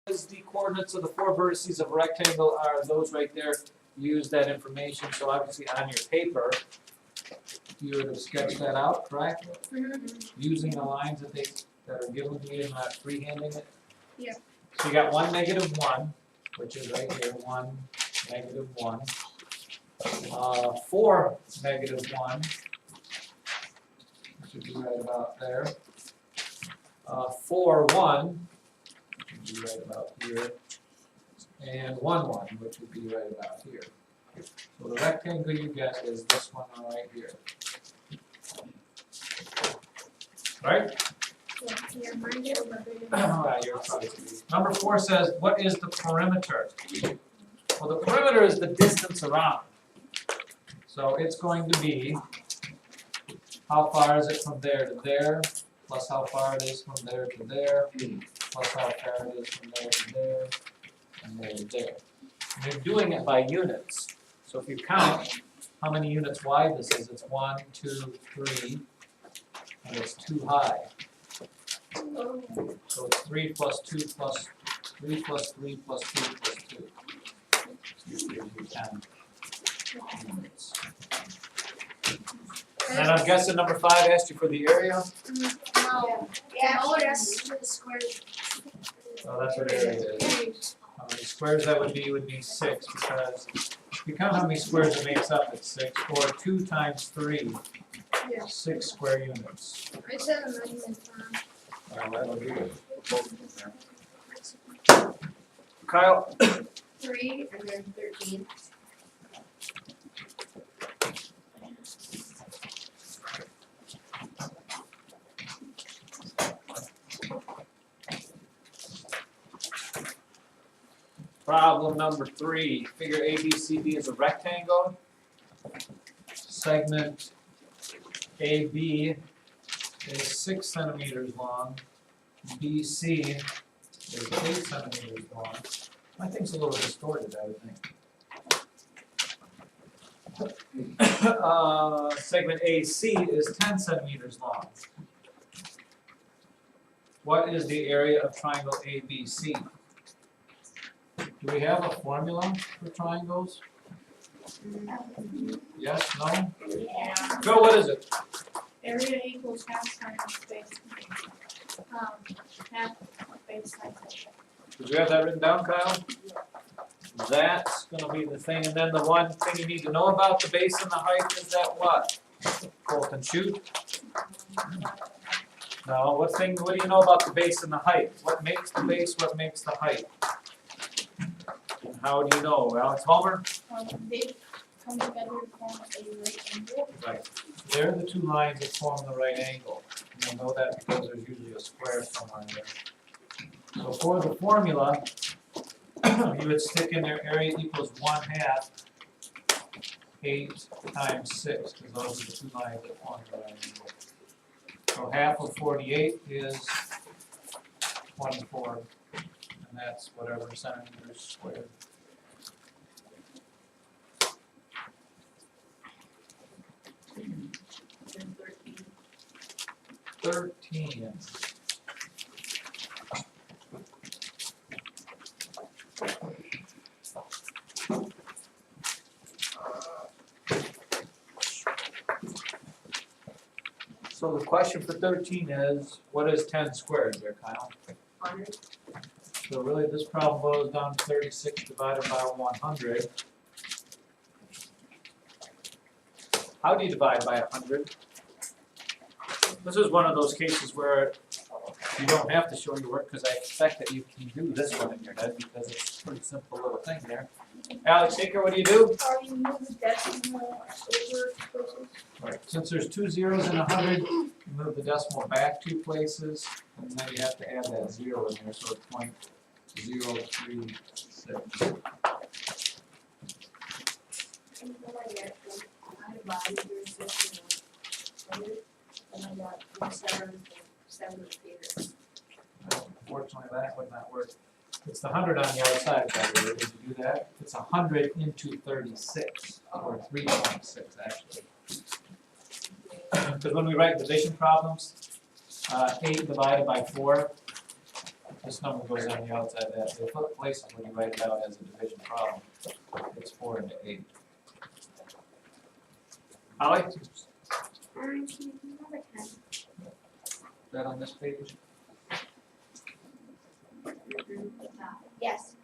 is the coordinates of the four vertices of a rectangle are those right there. Use that information. So obviously on your paper, you would have sketched that out, correct? Using the lines that are given to you and not freehanding it. Yeah. So you got 1, -1, which is right here. 1, -1. 4, -1. Should be right about there. 4, 1. Would be right about here. And 1, 1, which would be right about here. So the rectangle you get is this one right here. Right? Number 4 says, what is the perimeter? Well, the perimeter is the distance around. So it's going to be, how far is it from there to there, plus how far it is from there to there, plus how far it is from there to there, and there to there. And you're doing it by units. So if you count how many units wide this is, it's 1, 2, 3, and it's 2 high. So it's 3 plus 2 plus 3 plus 3 plus 2 plus 2. So you give you 10 units. And I'm guessing number 5 asked you for the area? No. Yeah, that's the square. Oh, that's what area it is. How many squares that would be 6, because if you count how many squares it makes up, it's 6, or 2 times 3, 6 square units. I said a measurement time. That would be good. Kyle? 3 and then 13. Problem number 3. Figure ABCD is a rectangle. Segment AB is 6 centimeters long. BC is 8 centimeters long. My thing's a little distorted, I would think. Segment AC is 10 centimeters long. What is the area of triangle ABC? Do we have a formula for triangles? Yes, no? Yeah. Joe, what is it? Area equals half times base. Half base times height. Did you have that written down, Kyle? That's gonna be the thing, and then the one thing you need to know about the base and the height is that what? Colton, shoot. No, what do you know about the base and the height? What makes the base, what makes the height? And how do you know? Alex Homer? They come together to form a right angle. Right. They're the two lines that form the right angle. You know that because there's usually a square somewhere in there. So for the formula, you would stick in there area equals 1/2 8 times 6, because those are the two lines that form the right angle. So half of 48 is 24, and that's whatever centimeters squared. And 13. So the question for 13 is, what is 10 squared there, Kyle? 100. So really this problem boils down to 36 divided by 100. How do you divide by 100? This is one of those cases where you don't have to show your work, because I expect that you can do this one in your head because it's a pretty simple little thing there. Alex Shaker, what do you do? You move the decimal over places. Right. Since there's 2 zeros in 100, you move the decimal back 2 places, and then you have to add that 0 in there, so it's 0.036. And then I get I divided your decimal. And I got 7 figures. Unfortunately, that would not work. It's the 100 on the other side, by the way. Did you do that? It's 100 into 36, or 3.6 actually. Because when we write division problems, 8 divided by 4, This number goes on the outside of that. They flip places when you write it out as a division problem. It's 4 into 8. Holly? Is that on this page? Yes.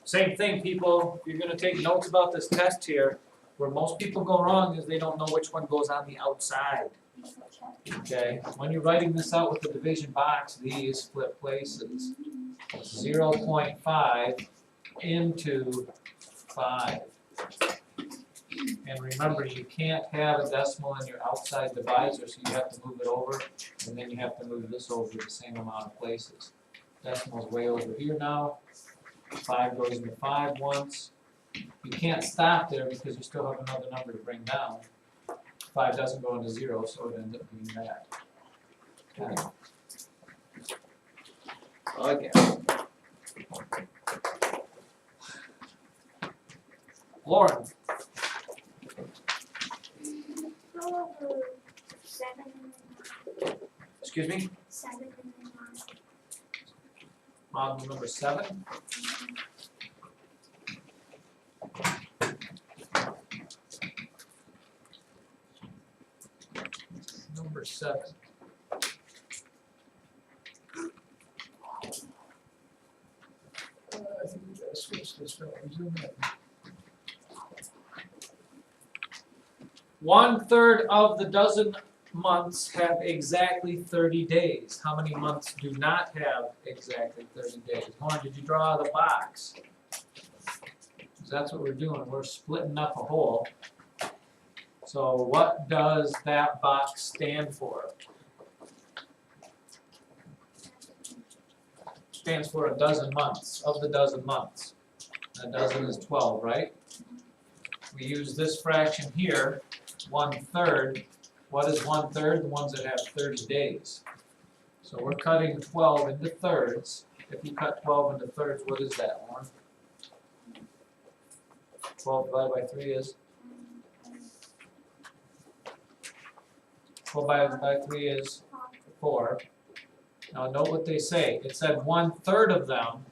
Same thing, people. You're gonna take notes about this test here. Where most people go wrong is they don't know which one goes on the outside. Okay, when you're writing this out with the division box, these flip places. 0.5 into 5. And remember, you can't have a decimal in your outside divisor, so you have to move it over, and then you have to move this over the same amount of places. Decimal's way over here now. 5 goes into 5 once. You can't stop there because you still have another number to bring down. 5 doesn't go into 0, so it ends up being that. Okay. Again. Lauren. Excuse me? Problem number 7. Number 7. I think we gotta switch this from zoom in. 1/3 of the dozen months have exactly 30 days. How many months do not have exactly 30 days? Lauren, did you draw the box? 'Cause that's what we're doing. We're splitting up a whole. So what does that box stand for? Stands for a dozen months, of the dozen months. A dozen is 12, right? We use this fraction here, 1/3. What is 1/3? The ones that have 30 days. So we're cutting 12 into thirds. If you cut 12 into thirds, what is that, Lauren? 12 divided by 3 is? 12 divided by 3 is 4. Now note what they say. It said 1/3 of them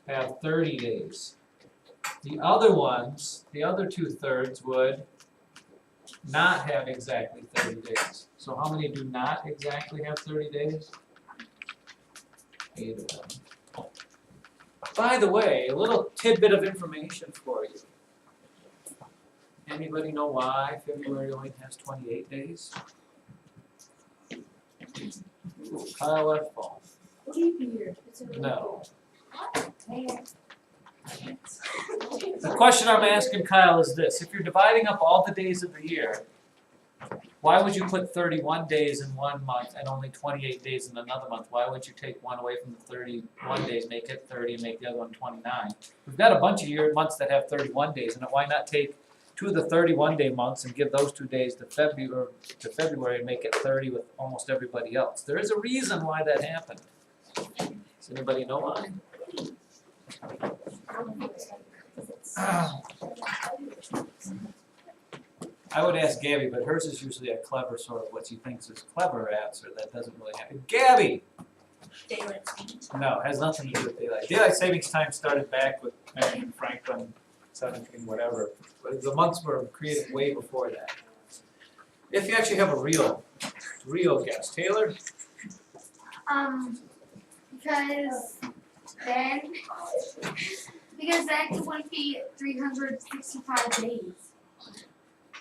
have 30 days. The other ones, the other 2/3 would not have exactly 30 days. So how many do not exactly have 30 days? 8 of them. By the way, a little tidbit of information for you. Anybody know why February only has 28 days? Ooh, Kyle F. Ball. Leap year. No. The question I'm asking Kyle is this: if you're dividing up all the days of the year, why would you put 31 days in one month and only 28 days in another month? Why would you take one away from the 31 days, make it 30, and make the other one 29? We've got a bunch of months that have 31 days, and why not take 2 of the 31-day months and give those 2 days to February and make it 30 with almost everybody else? There is a reason why that happened. Does anybody know why? I would ask Gabby, but hers is usually a clever sort of what she thinks is clever answer that doesn't really happen. Gabby! Daylight savings. No, it has nothing to do with daylight. Daylight savings time started back with Benjamin Franklin, 17 whatever. But the months were created way before that. If you actually have a real guess. Taylor? Because then it wouldn't be 365 days.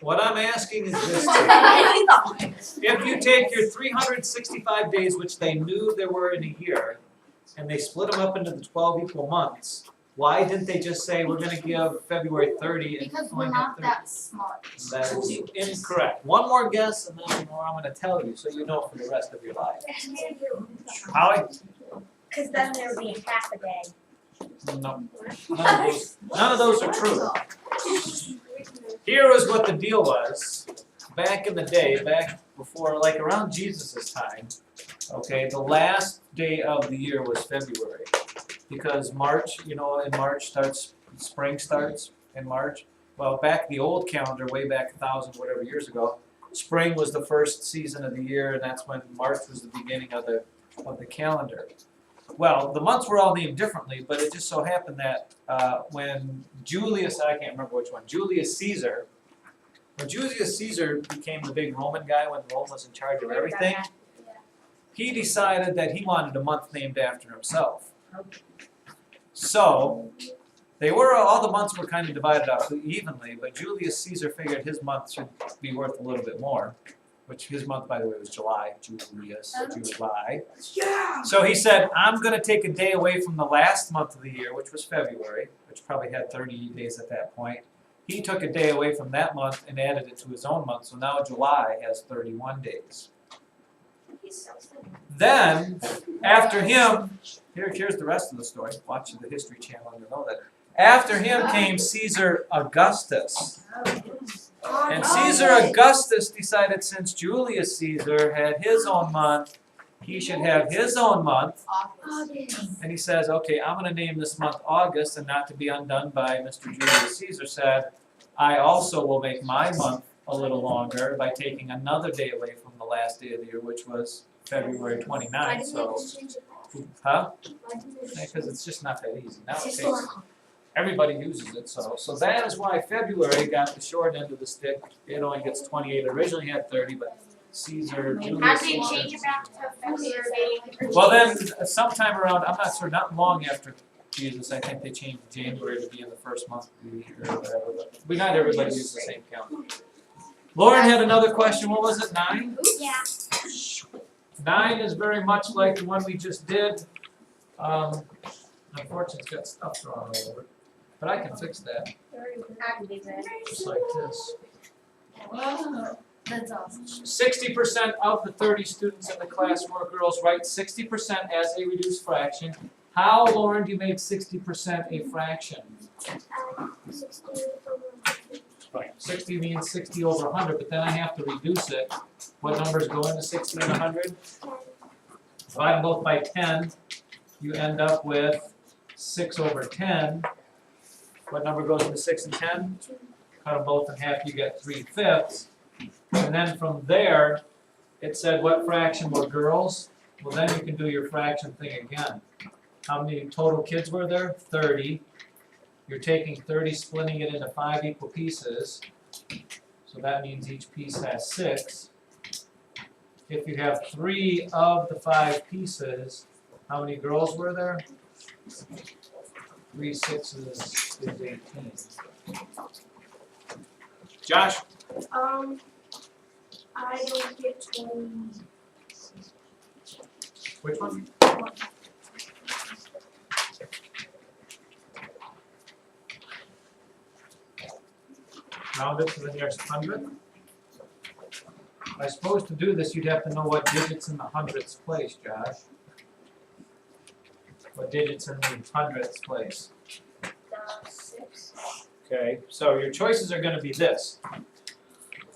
What I'm asking is this. If you take your 365 days, which they knew there were in a year, and they split them up into the 12 equal months, why didn't they just say we're going to give February 30 and Because only we're have not 30? that smart. That is incorrect. One more guess, and then more I'm going to tell you, so you know for the rest of your life. Howie? Because then there would be half a day. No. None of those are true. Here is what the deal was. Back in the day, back before, like around Jesus' time, okay, the last day of the year was February. Because March, in March spring starts in March. Well, back the old calendar, way back 1,000 whatever years ago, spring was the first season of the year, and that's when March was the beginning of the calendar. well, the months were all named differently, but it just so happened that when Julius, I can't remember which one, Julius Caesar became the big Roman guy when Rome was in charge of everything, he decided that he wanted a month named after himself. So, all the months were kind of divided up evenly, but Julius Caesar figured his month should be worth a little bit more, which his month, by the way, was July. July. Yeah. So he said, I'm going to take a day away from the last month of the year, which was February, which probably had 30 days at that point. He took a day away from that month and added it to his own month, so now July has 31 days. Then, after him, here's the rest of the story. Watch the History Channel and you'll know that. After him came Caesar Augustus. And Caesar Augustus decided since Julius Caesar had his own month, he should have his own month. And he says, okay, I'm going to name this month August, and not to be undone by Mr. Julius Caesar said, I also will make my month a little longer by taking another day away from the last day of the year, which was February 29th. So, huh? Because it's just not that easy. Now it takes, everybody uses it, so that is why February got the short end of the stick. It only gets 28. It originally had 30, but Caesar, Julius How did they Caesar. change it back to February? Well, then sometime around, I'm not sure, not long after Jesus, I think they changed January to be in the first month of the year or whatever. But not everybody uses the same count. Lauren had another question. What was it? 9? Yeah. 9 is very much like the one we just did. Unfortunately, it's got stuff drawn all over it. But I can fix that. Just like this. That's awesome. 60% of the 30 students in the class were girls. Write 60% as a reduced fraction. How, Lauren, do you make 60% a fraction? 60 means 60 over 100, but then I have to reduce it. What numbers go into 60 and 100? Divide them both by 10. You end up with 6 over 10. What number goes into 6 and 10? Cut them both in half, you get 3/5. And then from there, it said what fraction were girls? Well, then you can do your fraction thing again. How many total kids were there? 30. You're taking 30, splitting it into 5 equal pieces. So that means each piece has 6. If you have 3 of the 5 pieces, how many girls were there? 3 6s is 18. Josh? I don't get 20. Which one? Round it to the nearest 100. I suppose to do this, you'd have to know what digits in the hundredths place, Josh. What digits in the hundredths place? 6. Okay, so your choices are going to be this.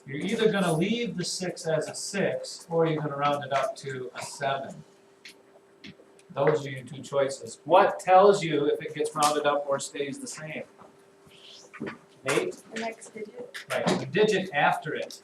You're either going to leave the 6 as a 6, or you're going to round it up to a 7. Those are your 2 choices. What tells you if it gets rounded up or stays the same? 8? The next digit. Right, the digit after it.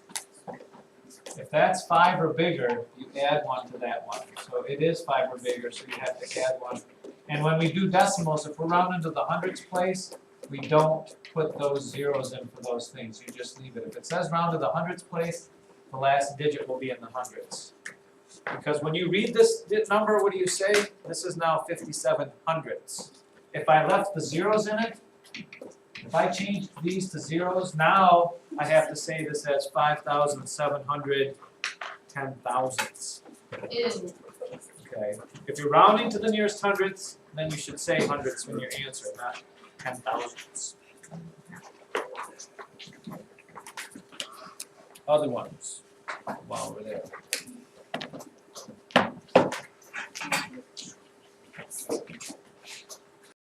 If that's 5 or bigger, you add 1 to that one. So it is 5 or bigger, so you have to add 1. And when we do decimals, if we're rounding to the hundredths place, we don't put those zeros in for those things. You just leave it. If it says round to the hundredths place, the last digit will be in the hundredths. Because when you read this number, what do you say? This is now 57 hundredths. If I left the zeros in it, if I changed these to zeros, now I have to say this as 5,710 thousandths. Ew. Okay. If you're rounding to the nearest hundredths, then you should say hundredths when you answer, not 10 thousandths. Other ones while we're there.